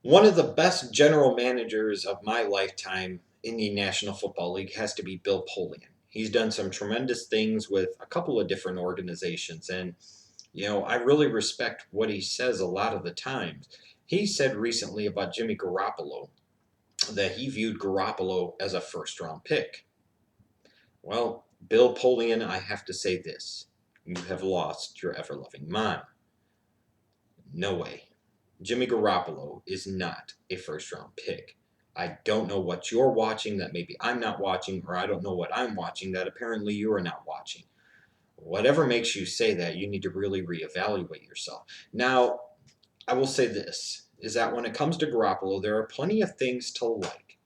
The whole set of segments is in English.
One of the best general managers of my lifetime in the National Football League has to be Bill Polian. He's done some tremendous things with a couple of different organizations, and I really respect what he says a lot of the times. He said recently about Jimmy Garoppolo that he viewed Garoppolo as a first round pick. Well, Bill Polian, I have to say this. You have lost your ever loving mind. No way. Jimmy Garoppolo is not a first round pick. I don't know what you're watching that maybe I'm not watching, or I don't know what I'm watching that apparently you are not watching. Whatever makes you say that, you need to really reevaluate yourself. Now, I will say this is that when it comes to Garoppolo, there are plenty of things to like.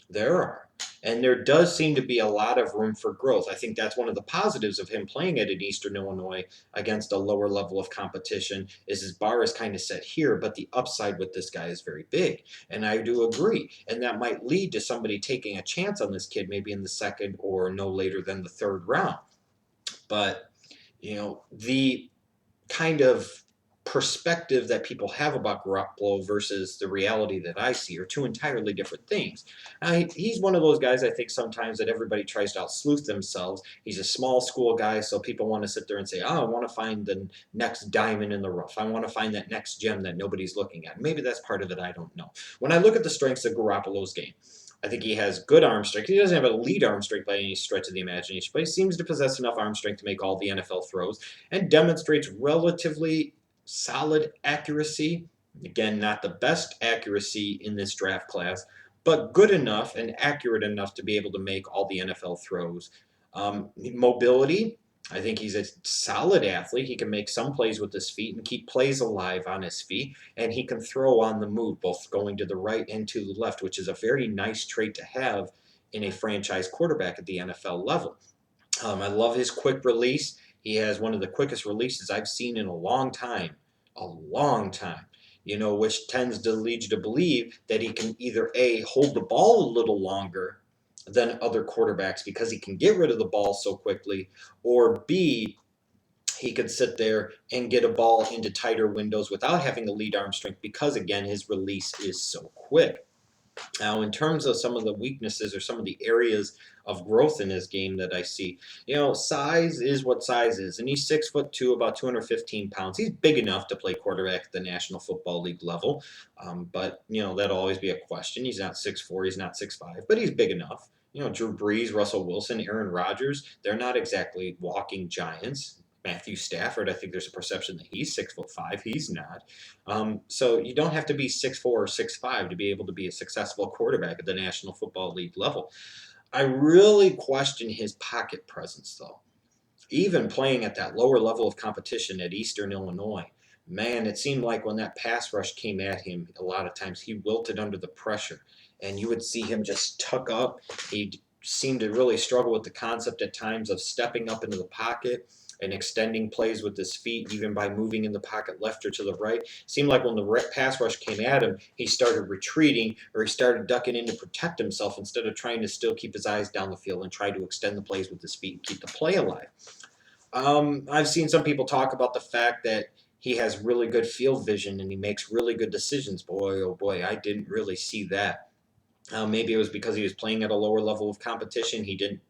There are. And there does seem to be a lot of room for growth. I think that's one of the positives of him playing at Eastern Illinois against a lower level of competition is his bar is kind of set here, but the upside with this guy is very big. And I do agree. And that might lead to somebody taking a chance on this kid maybe in the second or no later than the third round. But, the kind of perspective that people have about Garoppolo versus the reality that I see are two entirely different things. He's one of those guys I think sometimes that everybody tries to out-sleuth themselves. He's a small school guy, so people want to sit there and say, oh, I want to find the next diamond in the rough. I want to find that next gem that nobody's looking at. Maybe that's part of it, I don't know. When I look at the strengths of Garoppolo's game, I think he has good arm strength. He doesn't have elite arm strength by any stretch of the imagination, but he seems to possess enough arm strength to make all the NFL throws and demonstrates relatively solid accuracy. Again, not the best accuracy in this draft class, but good enough and accurate enough to be able to make all the NFL throws. Mobility, I think he's a solid athlete. He can make some plays with his feet and keep plays alive on his feet, and he can throw on the move, both going to the right and to the left, which is a very nice trait to have in a franchise quarterback at the NFL level. I love his quick release. He has one of the quickest releases I've seen in a long time, which tends to lead you to believe that he can either A, hold the ball a little longer than other quarterbacks because he can get rid of the ball so quickly, or B, he could sit there and get a ball into tighter windows without having the lead arm strength because, again, his release is so quick. Now, in terms of some of the weaknesses or some of the areas of growth in his game that I see, size is what size is, and he's 6'2", about 215 pounds. He's big enough to play quarterback at the National Football League level, but that'll always be a question. He's not 6'4", he's not 6'5", but he's big enough. Drew Brees, Russell Wilson, Aaron Rodgers, they're not exactly walking giants. Matthew Stafford, I think there's a perception that he's 6'5". He's not. So you don't have to be 6'4" or 6'5" to be able to be a successful quarterback at the National Football League level. I really question his pocket presence, though. Even playing at that lower level of competition at Eastern Illinois, man, it seemed like when that pass rush came at him, a lot of times he wilted under the pressure. And you would see him just tuck up. He seemed to really struggle with the concept at times of stepping up into the pocket and extending plays with his feet, even by moving in the pocket left or to the right. Seemed like when the pass rush came at him, he started retreating or he started ducking in to protect himself instead of trying to still keep his eyes down the field and try to extend the plays with his feet and keep the play alive. I've seen some people talk about the fact that he has really good field vision and he makes really good decisions. Boy, oh boy, I didn't really see that. Maybe it was because he was playing at a lower level of competition. He didn't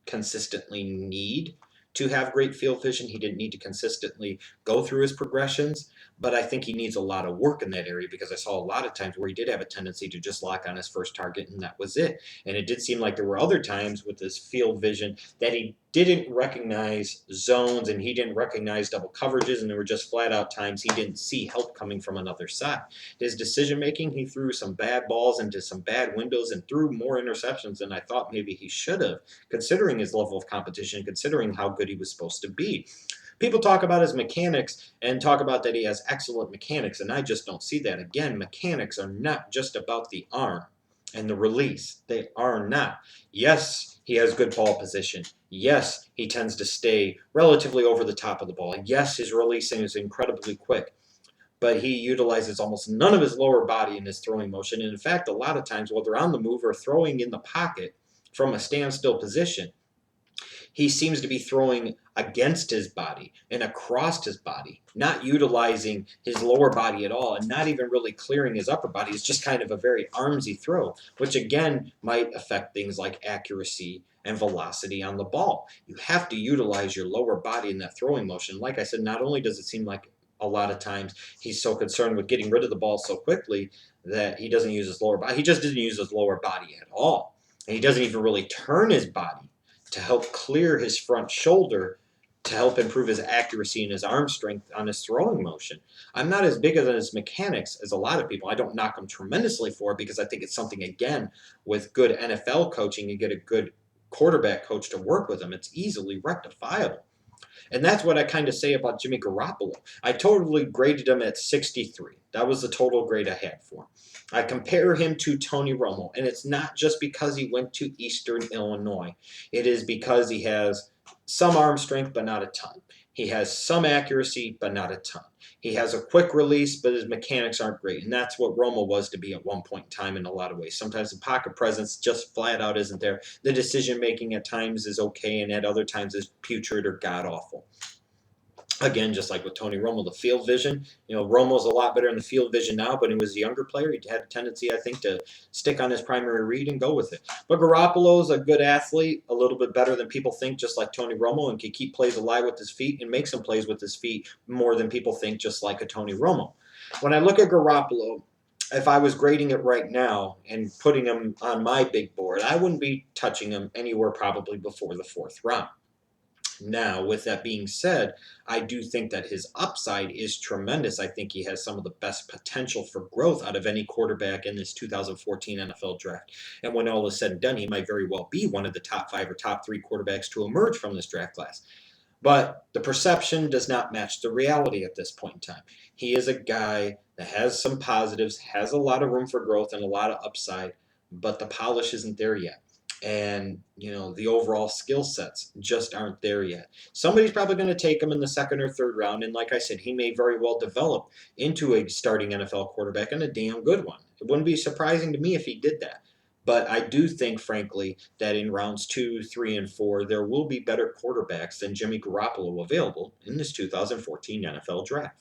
consistently need to have great field vision. He didn't need to consistently go through his progressions, but I think he needs a lot of work in that area because I saw a lot of times where he did have a tendency to just lock on his first target and that was it. And it did seem like there were other times with his field vision that he didn't recognize zones and he didn't recognize double coverages, and there were just flat out times he didn't see help coming from another side. His decision making, he threw some bad balls into some bad windows and threw more interceptions than I thought maybe he should have, considering his level of competition, considering how good he was supposed to be. People talk about his mechanics and talk about that he has excellent mechanics, and I just don't see that. Again, mechanics are not just about the arm and the release. They are not. Yes, he has good ball position. Yes, he tends to stay relatively over the top of the ball. Yes, his releasing is incredibly quick, but he utilizes almost none of his lower body in his throwing motion. And in fact, a lot of times, whether on the move or throwing in the pocket from a standstill position, he seems to be throwing against his body and across his body, not utilizing his lower body at all and not even really clearing his upper body. It's just kind of a very armsy throw, which again might affect things like accuracy and velocity on the ball. You have to utilize your lower body in that throwing motion. Like I said, not only does it seem like a lot of times he's so concerned with getting rid of the ball so quickly that he doesn't use his lower body. He just doesn't use his lower body at all. And he doesn't even really turn his body to help clear his front shoulder to help improve his accuracy and his arm strength on his throwing motion. I'm not as big on his mechanics as a lot of people. I don't knock him tremendously for it because I think it's something, again, with good NFL coaching and get a good quarterback coach to work with him, it's easily rectifiable. And that's what I kind of say about Jimmy Garoppolo. I totally graded him at 63. That was the total grade I had for him. I compare him to Tony Romo, and it's not just because he went to Eastern Illinois. It is because he has some arm strength, but not a ton. He has some accuracy, but not a ton. He has a quick release, but his mechanics aren't great. And that's what Romo was to be at one point in time in a lot of ways. Sometimes the pocket presence just flat out isn't there. The decision making at times is okay, and at other times is putrid or god awful. Again, just like with Tony Romo, the field vision. Romo's a lot better in the field vision now, but he was a younger player. He had a tendency, I think, to stick on his primary read and go with it. But Garoppolo's a good athlete, a little bit better than people think, just like Tony Romo, and can keep plays alive with his feet and make some plays with his feet more than people think, just like a Tony Romo. When I look at Garoppolo, if I was grading it right now and putting him on my big board, I wouldn't be touching him anywhere probably before the fourth round. Now, with that being said, I do think that his upside is tremendous. I think he has some of the best potential for growth out of any quarterback in this 2014 NFL draft. And when all is said and done, he might very well be one of the top 5 or top 3 quarterbacks to emerge from this draft class. But the perception does not match the reality at this point in time. He is a guy that has some positives, has a lot of room for growth and a lot of upside, but the polish isn't there yet. And, the overall skill sets just aren't there yet. Somebody's probably going to take him in the second or third round. And like I said, he may very well develop into a starting NFL quarterback and a damn good one. It wouldn't be surprising to me if he did that. But I do think, frankly, that in rounds 2, 3, and 4, there will be better quarterbacks than Jimmy Garoppolo available in this 2014 NFL draft.